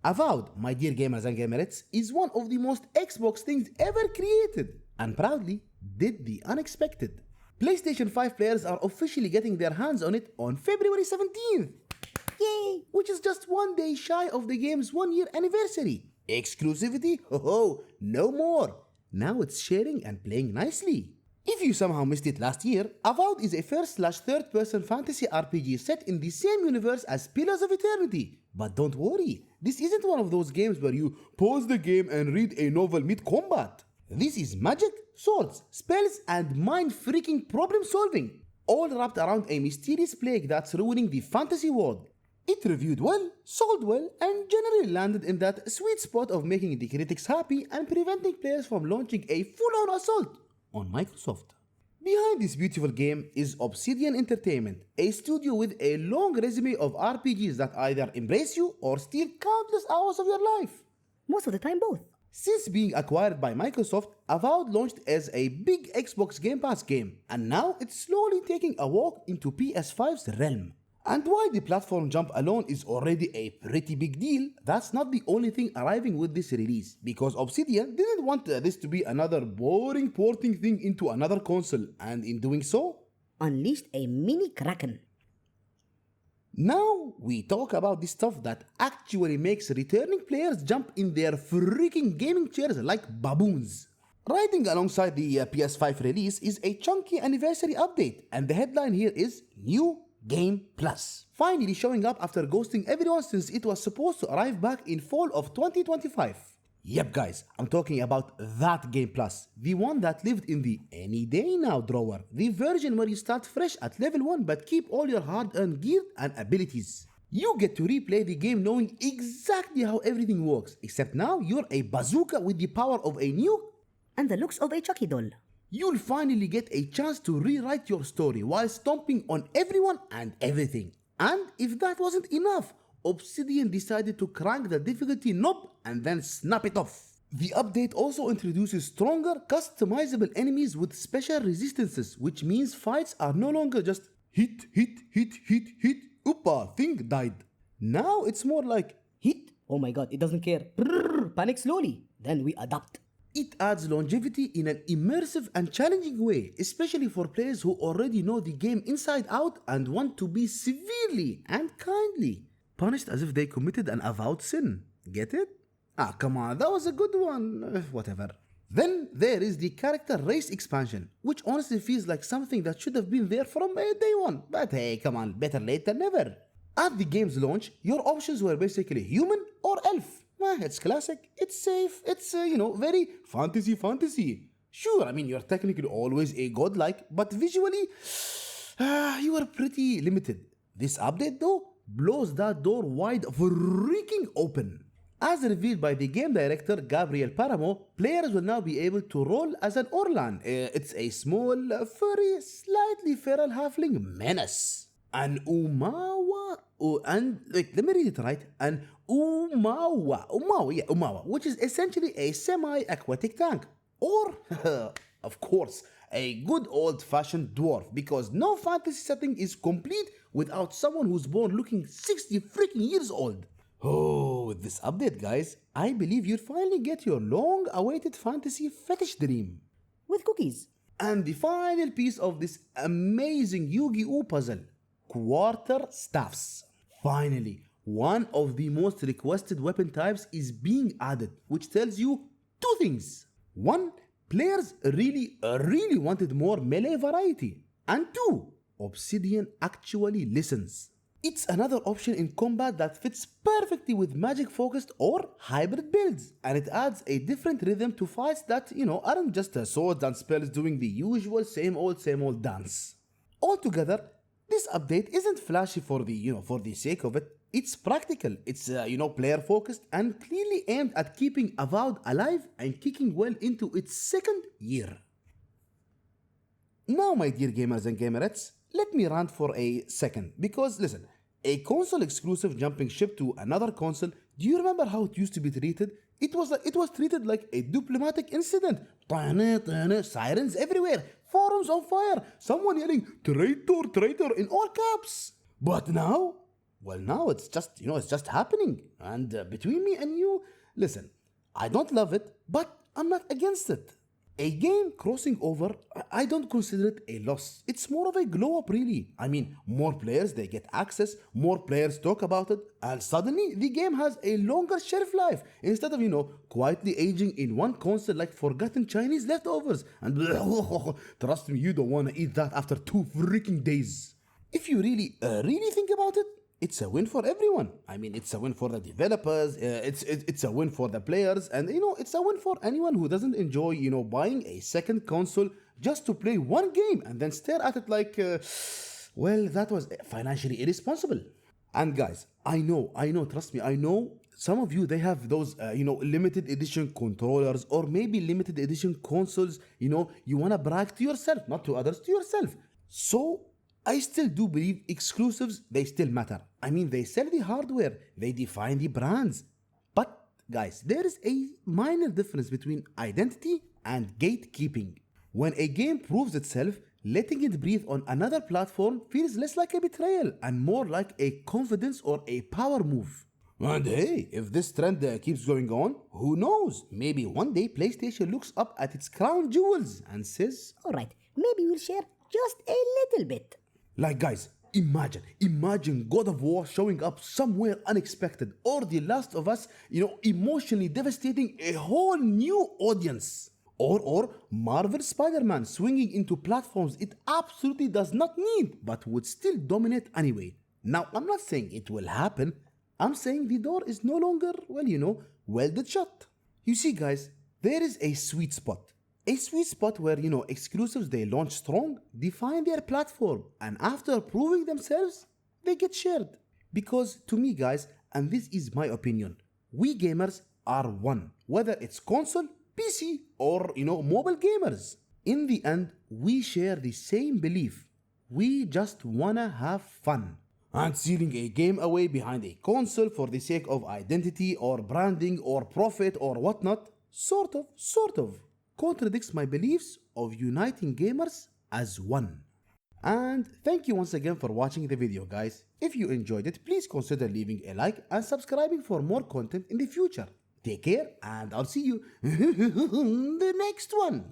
Avowed, my dear gamers and gamerettes, is one of the most Xbox things ever created, and proudly did the unexpected. PlayStation 5 players are officially getting their hands on it on February 17th. Yay! Which is just one day shy of the game's 1 year anniversary. Exclusivity? Oh, no more. Now it's sharing and playing nicely. If you somehow missed it last year, Avowed is a first/third person fantasy RPG set in the same universe as Pillars of Eternity. But don't worry, this isn't one of those games where you pause the game and read a novel mid-combat. This is magic, swords, spells, and mind-freaking problem solving, all wrapped around a mysterious plague that's ruining the fantasy world. It reviewed well, sold well, and generally landed in that sweet spot of making the critics happy and preventing players from launching a full-on assault on Microsoft. Behind this beautiful game is Obsidian Entertainment, a studio with a long resume of RPGs that either embrace you or steal countless hours of your life. Most of the time, both. Since being acquired by Microsoft, Avowed launched as a big Xbox Game Pass game, and now it's slowly taking a walk into PS5's realm. And while the platform jump alone is already a pretty big deal, that's not the only thing arriving with this release, because Obsidian didn't want this to be another boring porting thing into another console, and in doing so, Unleashed a mini Kraken. now we talk about the stuff that actually makes returning players jump in their freaking gaming chairs like baboons. Riding alongside the PS5 release is a chunky anniversary update, and the headline here is New Game Plus, finally showing up after ghosting everyone since it was supposed to arrive back in fall of 2025. Yep guys, I'm talking about that Game Plus, the one that lived in the any day now drawer, the version where you start fresh at level 1 but keep all your hard-earned gear and abilities. You get to replay the game knowing exactly how everything works, except now you're a bazooka with the power of a nuke. And the looks of a Chucky doll. You'll finally get a chance to rewrite your story while stomping on everyone and everything. And if that wasn't enough, Obsidian decided to crank the difficulty knob and then snap it off. The update also introduces stronger, customizable enemies with special resistances, which means fights are no longer just hit, oopa, thing died. Now it's more like Hit? Oh my god, it doesn't care. Brrr, panic slowly. Then we adapt. it adds longevity in an immersive and challenging way, especially for players who already know the game inside out and want to be severely and kindly punished as if they committed an avowed sin. Get it? Ah, come on, that was a good one. Whatever. Then there is the character race expansion, which honestly feels like something that should have been there from day one. But hey, come on, better late than never. At the game's launch, your options were basically human or elf. It's classic, it's safe, it's, very fantasy. Sure, I mean, you're technically always a godlike, but visually, you are pretty limited. This update, though, blows that door wide freaking open. As revealed by the game director Gabriel Paramo, players will now be able to roll as an Orlan. It's a small, furry, slightly feral halfling menace. An Umawa, let me read it right. An Umawa, which is essentially a semi-aquatic tank. Or, of course, a good old-fashioned dwarf, because no fantasy setting is complete without someone who's born looking 60 freaking years old. Oh, with this update, guys, I believe you'll finally get your long-awaited fantasy fetish dream. With cookies. And the final piece of this amazing Yu-Gi-Oh puzzle, quarter staffs. Finally, one of the most requested weapon types is being added, which tells you two things. One, players really wanted more melee variety. And two, Obsidian actually listens. It's another option in combat that fits perfectly with magic-focused or hybrid builds, and it adds a different rhythm to fights that, aren't just swords and spells doing the usual same old dance. Altogether, this update isn't flashy for the sake of it. It's practical, it's player-focused and clearly aimed at keeping Avowed alive and kicking well into its second year. Now, my dear gamers and gamerettes, let me rant for a second, because listen, a console exclusive jumping ship to another console, do you remember how it used to be treated? It was treated like a diplomatic incident. Sirens everywhere, forums on fire, someone yelling traitor in all caps. But now, Well, now it's just, it's just happening. And between me and you, listen, I don't love it, but I'm not against it. A game crossing over, I don't consider it a loss. It's more of a glow up, really. I mean, more players, they get access, more players talk about it, and suddenly the game has a longer shelf life instead of, quietly aging in one console like forgotten Chinese leftovers. And trust me, you don't want to eat that after 2 freaking days. If you really think about it, it's a win for everyone. I mean, it's a win for the developers, it's a win for the players, and it's a win for anyone who doesn't enjoy, buying a second console just to play one game and then stare at it like, well, that was financially irresponsible. And guys, I know, trust me, I know some of you, they have those, limited edition controllers or maybe limited edition consoles, you want to brag to yourself, not to others, to yourself. So, I still do believe exclusives, they still matter. I mean, they sell the hardware, they define the brands. But, guys, there is a minor difference between identity and gatekeeping. When a game proves itself, letting it breathe on another platform feels less like a betrayal and more like a confidence or a power move. And hey, if this trend keeps going on, who knows? Maybe one day PlayStation looks up at its crown jewels and says, Alright, maybe we'll share just a little bit. Like, guys, imagine God of War showing up somewhere unexpected, or The Last of Us, emotionally devastating a whole new audience. Or Marvel Spider-Man swinging into platforms it absolutely does not need, but would still dominate anyway. Now, I'm not saying it will happen. I'm saying the door is no longer, welded shut. You see, guys, there is a sweet spot. A sweet spot where, exclusives, they launch strong, define their platform, and after proving themselves, they get shared. Because to me, guys, and this is my opinion, we gamers are one, whether it's console, PC, or, mobile gamers. In the end, we share the same belief. We just wanna have fun. And sealing a game away behind a console for the sake of identity or branding or profit or whatnot, sort of, contradicts my beliefs of uniting gamers as one. And thank you once again for watching the video, guys. If you enjoyed it, please consider leaving a like and subscribing for more content in the future. Take care, and I'll see you in the next one.